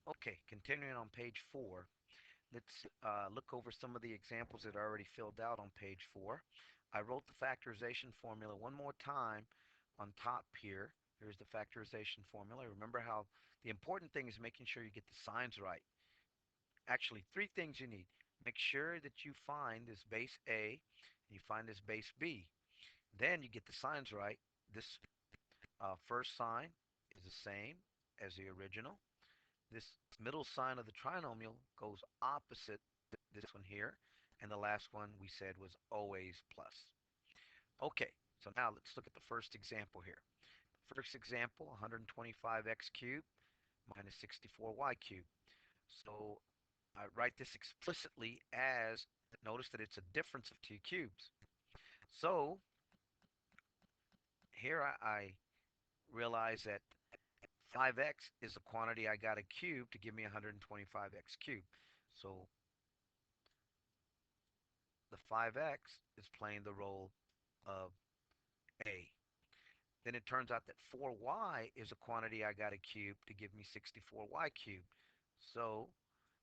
Okay, continuing on page 4, let's look over some of the examples that are already filled out on page 4. I wrote the factorization formula one more time on top here. Here's the factorization formula. Remember how the important thing is making sure you get the signs right. Actually, three things you need. Make sure that you find this base A and you find this base B. Then you get the signs right. This first sign is the same as the original. This middle sign of the trinomial goes opposite this one here. And the last one we said was always plus. Okay, so now let's look at the first example here. First example, 125x cubed minus 64y cubed. So I write this explicitly as, notice that it's a difference of two cubes. So here I realize that 5x is the quantity I got to cube to give me 125x cubed. So the 5x is playing the role of A. Then it turns out that 4y is a quantity I got to cube to give me 64y cubed. So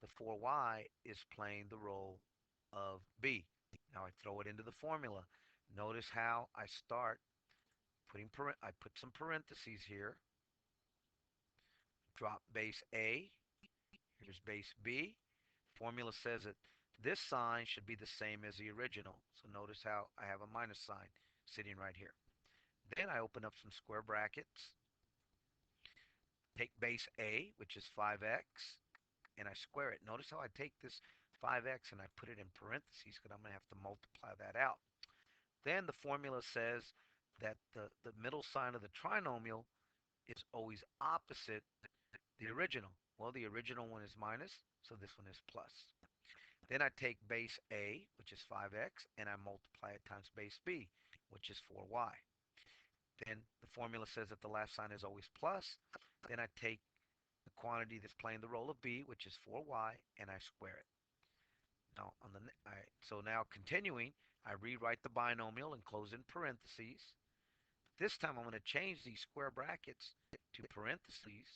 the 4y is playing the role of B. Now I throw it into the formula. Notice how I start I put some parentheses here. Drop base A. Here's base B. Formula says that this sign should be the same as the original. So notice how I have a minus sign sitting right here. Then I open up some square brackets. Take base A, which is 5x, and I square it. Notice how I take this 5x and I put it in parentheses because I'm going to have to multiply that out. Then the formula says that the middle sign of the trinomial is always opposite the original. Well, the original one is minus, so this one is plus. Then I take base A, which is 5x, and I multiply it times base B, which is 4y. Then the formula says that the last sign is always plus. Then I take the quantity that's playing the role of B, which is 4y, and I square it. Now, so now continuing, I rewrite the binomial and close in parentheses. This time I'm going to change these square brackets to parentheses,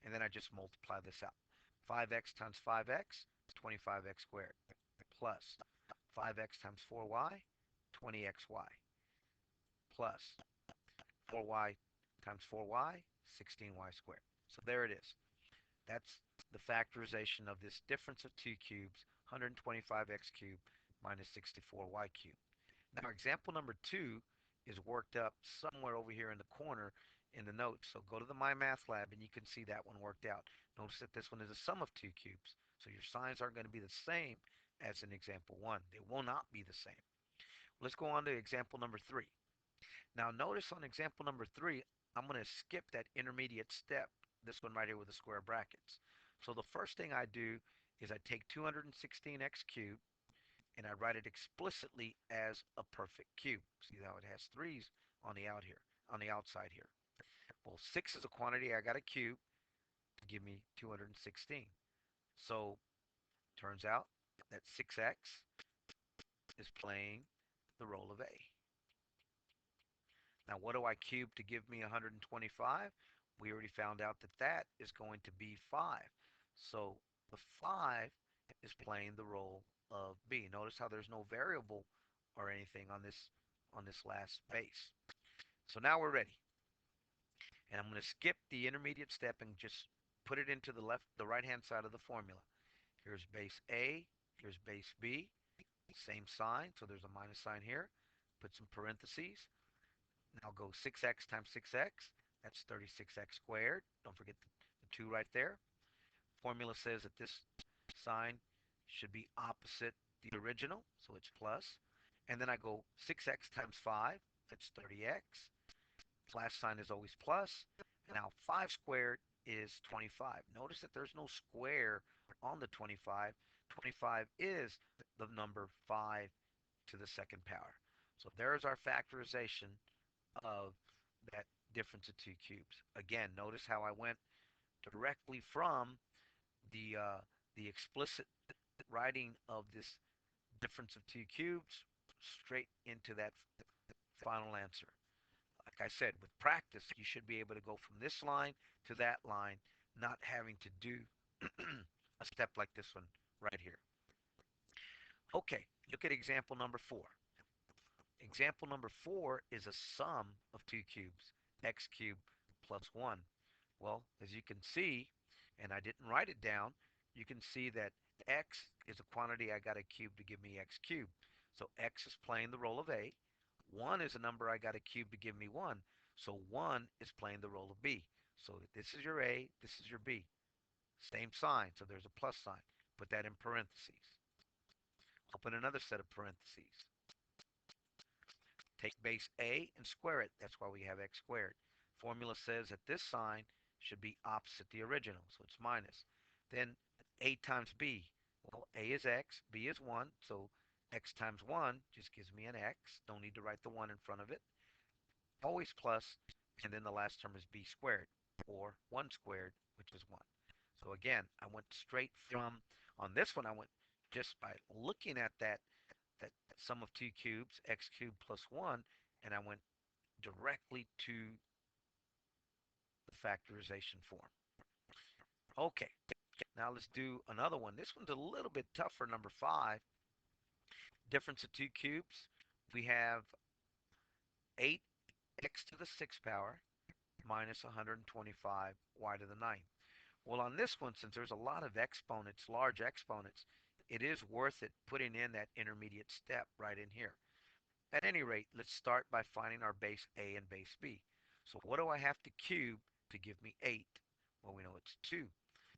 and then I just multiply this out. 5x times 5x is 25x squared, plus 5x times 4y, 20xy, plus 4y times 4y, 16y squared. So there it is. That's the factorization of this difference of two cubes, 125x cubed minus 64y cubed. Now example number 2 is worked up somewhere over here in the corner in the notes. So go to the My Math Lab and you can see that one worked out. Notice that this one is a sum of two cubes. So your signs aren't going to be the same as in example 1. They will not be the same. Let's go on to example number 3. Now notice on example number 3, I'm going to skip that intermediate step, this one right here with the square brackets. So the first thing I do is I take 216x cubed and I write it explicitly as a perfect cube. See how it has threes on the outside here. Well, 6 is a quantity I got to cube to give me 216. So turns out that 6x is playing the role of A. Now, what do I cube to give me 125? We already found out that that is going to be 5. So the 5 is playing the role of B. Notice how there's no variable or anything on this last base. So now we're ready. And I'm going to skip the intermediate step and just put it into the right hand side of the formula. Here's base A, here's base B, same sign, so there's a minus sign here. Put some parentheses. Now go 6x times 6x, that's 36x squared. Don't forget the 2 right there. Formula says that this sign should be opposite the original, so it's plus. And then I go 6x times 5, that's 30x. Slash sign is always plus. And now 5 squared is 25. Notice that there's no square on the 25. 25 is the number 5 to the second power. So there's our factorization of that difference of two cubes. Again, notice how I went directly from the uh, the explicit writing of this difference of two cubes straight into that final answer. Like I said, with practice, you should be able to go from this line to that line not having to do a step like this one right here. Okay, look at example number 4. Example number 4 is a sum of two cubes, x cubed plus 1. Well, as you can see, and I didn't write it down, you can see that x is a quantity I got to cube to give me x cubed. So x is playing the role of a. 1 is a number I got to cube to give me 1. So 1 is playing the role of b. So this is your a, this is your b. Same sign, so there's a plus sign. Put that in parentheses. Open another set of parentheses. Take base a and square it. That's why we have x squared. Formula says that this sign should be opposite the original, so it's minus. Then a times b. Well, a is x, b is 1, so x times 1 just gives me an x. Don't need to write the 1 in front of it. Always plus, and then the last term is b squared, or 1 squared, which is 1. So again, I went straight from, on this one, I went just by looking at that sum of two cubes, x cubed plus 1, and I went directly to the factorization form. Okay, now let's do another one. This one's a little bit tougher, number 5. Difference of two cubes. We have 8x to the 6th power minus 125 y to the 9th. Well, on this one, since there's a lot of exponents, large exponents, it is worth it putting in that intermediate step right in here. At any rate, let's start by finding our base A and base B. So what do I have to cube to give me 8? Well, we know it's 2.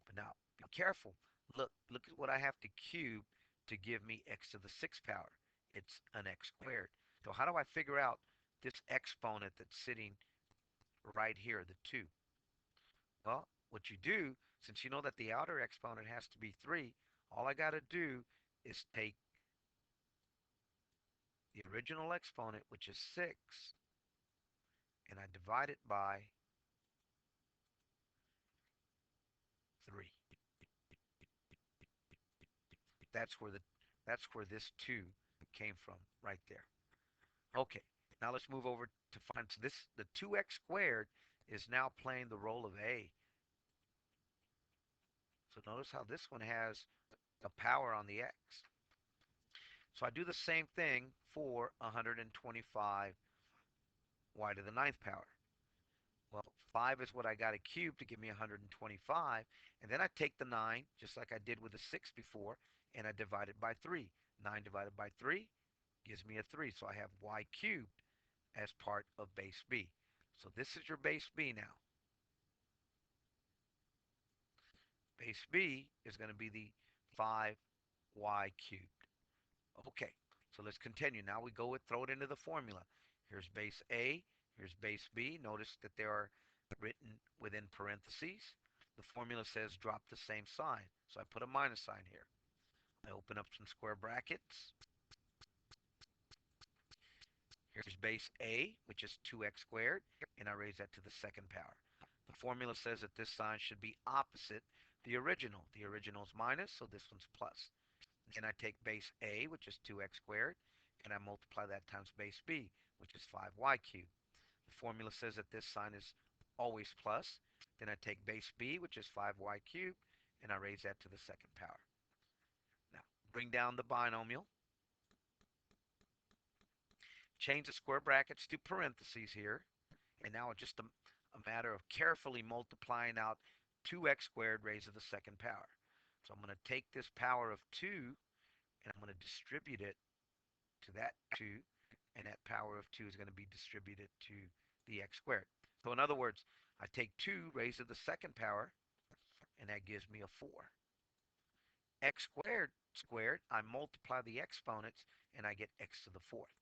But now, be careful. Look at what I have to cube to give me x to the 6th power. It's an x squared. So how do I figure out this exponent that's sitting right here, the 2? Well, what you do, since you know that the outer exponent has to be 3, all I got to do is take the original exponent, which is 6, and I divide it by 3. That's where the that's where this 2 came from right there. Okay, now let's move over to find, so this, the 2x squared is now playing the role of a. So notice how this one has a power on the x. So I do the same thing for 125 y to the 9th power. Well, 5 is what I got to cube to give me 125. And then I take the 9, just like I did with the 6 before, and I divide it by 3. 9 divided by 3 gives me a 3. So I have y cubed as part of base B. So this is your base B now. Base B is going to be the 5y cubed. Okay, so let's continue. Now we go and throw it into the formula. Here's base A, here's base B. Notice that they are written within parentheses. The formula says drop the same sign, so I put a minus sign here. I open up some square brackets. Here's base A, which is 2x squared, and I raise that to the 2nd power. The formula says that this sign should be opposite the original. The original is minus, so this one's plus. Then I take base A, which is 2x squared, and I multiply that times base B, which is 5y cubed. The formula says that this sign is always plus. Then I take base B, which is 5y cubed, and I raise that to the 2nd power. Now, bring down the binomial. Change the square brackets to parentheses here. And now it's just a matter of carefully multiplying out 2x squared raised to the 2nd power. So I'm going to take this power of 2, and I'm going to distribute it to that 2, and that power of 2 is going to be distributed to the x squared. So in other words, I take 2 raised to the 2nd power, and that gives me a 4. X squared, I multiply the exponents, and I get x to the 4th.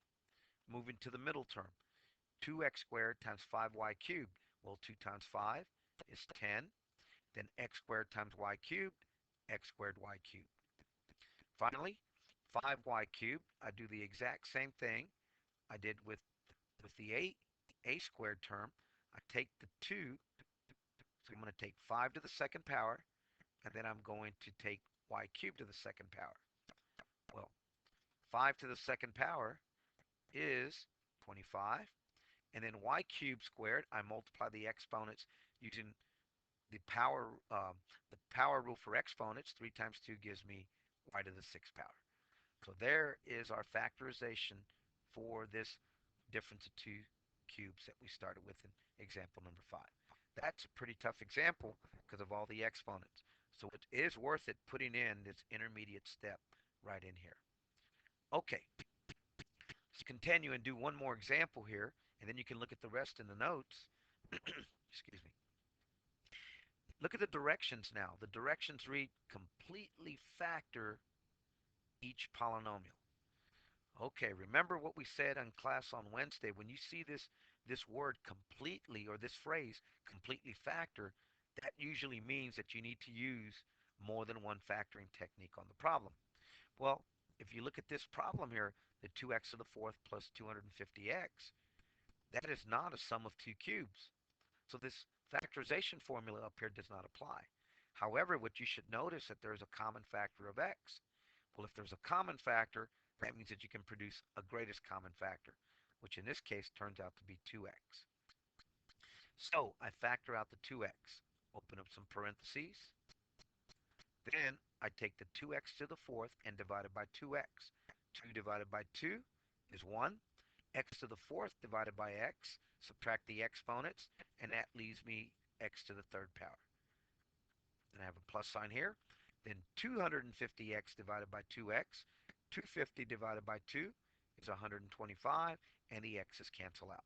Moving to the middle term, 2x squared times 5y cubed. Well, 2 times 5 is 10. Then x squared times y cubed, x squared y cubed. Finally, 5y cubed, I do the exact same thing I did with the a squared term. I take the 2, so I'm going to take 5 to the 2nd power, and then I'm going to take y cubed to the 2nd power. Well, 5 to the 2nd power is 25, and then y cubed squared, I multiply the exponents using the power rule for exponents. 3 times 2 gives me y to the 6th power. So there is our factorization for this difference of two cubes that we started with in example number 5. That's a pretty tough example because of all the exponents. So it is worth it putting in this intermediate step right in here. Okay, let's continue and do one more example here, and then you can look at the rest in the notes. Excuse me. Look at the directions now. The directions read completely factor each polynomial. Okay, remember what we said in class on Wednesday. When you see this word completely, or this phrase completely factor, that usually means that you need to use more than one factoring technique on the problem. Well, if you look at this problem here, the 2x to the fourth plus 250x, that is not a sum of two cubes. So this factorization formula up here does not apply. However, what you should notice that there's a common factor of x. Well, if there's a common factor, that means that you can produce a greatest common factor, which in this case turns out to be 2x. So I factor out the 2x, open up some parentheses. Then I take the 2x to the fourth and divide it by 2x. 2 divided by 2 is 1. X to the fourth divided by x, subtract the exponents, and that leaves me x to the third power. And I have a plus sign here. Then 250x divided by 2x. 250 divided by 2 is 125, and the x's cancel out.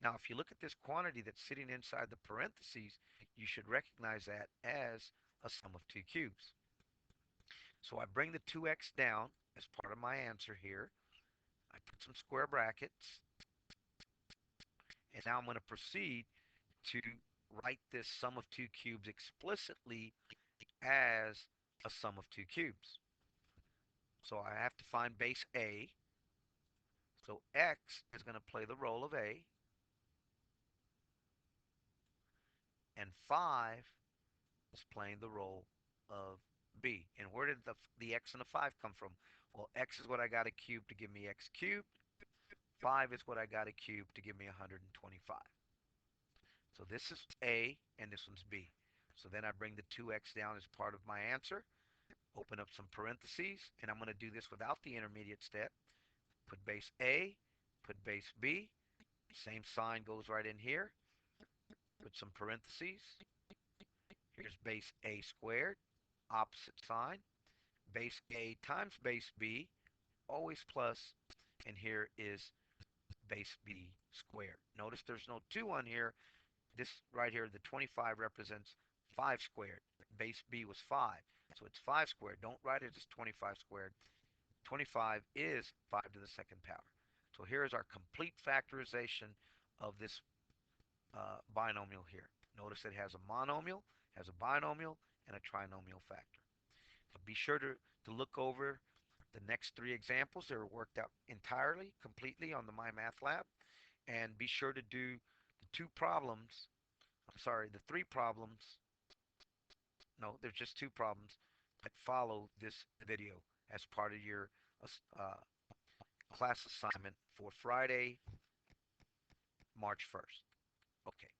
Now, if you look at this quantity that's sitting inside the parentheses, you should recognize that as a sum of two cubes. So I bring the 2x down as part of my answer here. I put some square brackets, and now I'm going to proceed to write this sum of two cubes explicitly as a sum of two cubes. So I have to find base A. So x is going to play the role of A, and 5 is playing the role of B. And where did the x and the 5 come from? Well, x is what I got to cube to give me x cubed. 5 is what I got to cube to give me 125. So this is A, and this one's B. So then I bring the 2x down as part of my answer, open up some parentheses, and I'm going to do this without the intermediate step. Put base A, put base B, same sign goes right in here, put some parentheses. Here's base A squared, opposite sign. Base A times base B, always plus, and here is base B squared. Notice there's no 2 on here. This right here, the 25 represents 5 squared. Base B was 5, so it's 5 squared. Don't write it as 25 squared. 25 is 5 to the second power. So here is our complete factorization of this binomial here. Notice it has a monomial, has a binomial, and a trinomial factor. So be sure to look over the next 3 examples. They were worked out entirely, completely on the MyMathLab. And be sure to do the 2 problems, I'm sorry, the 3 problems. No, there's just 2 problems that follow this video as part of your uh, class assignment for Friday, March 1st. Okay.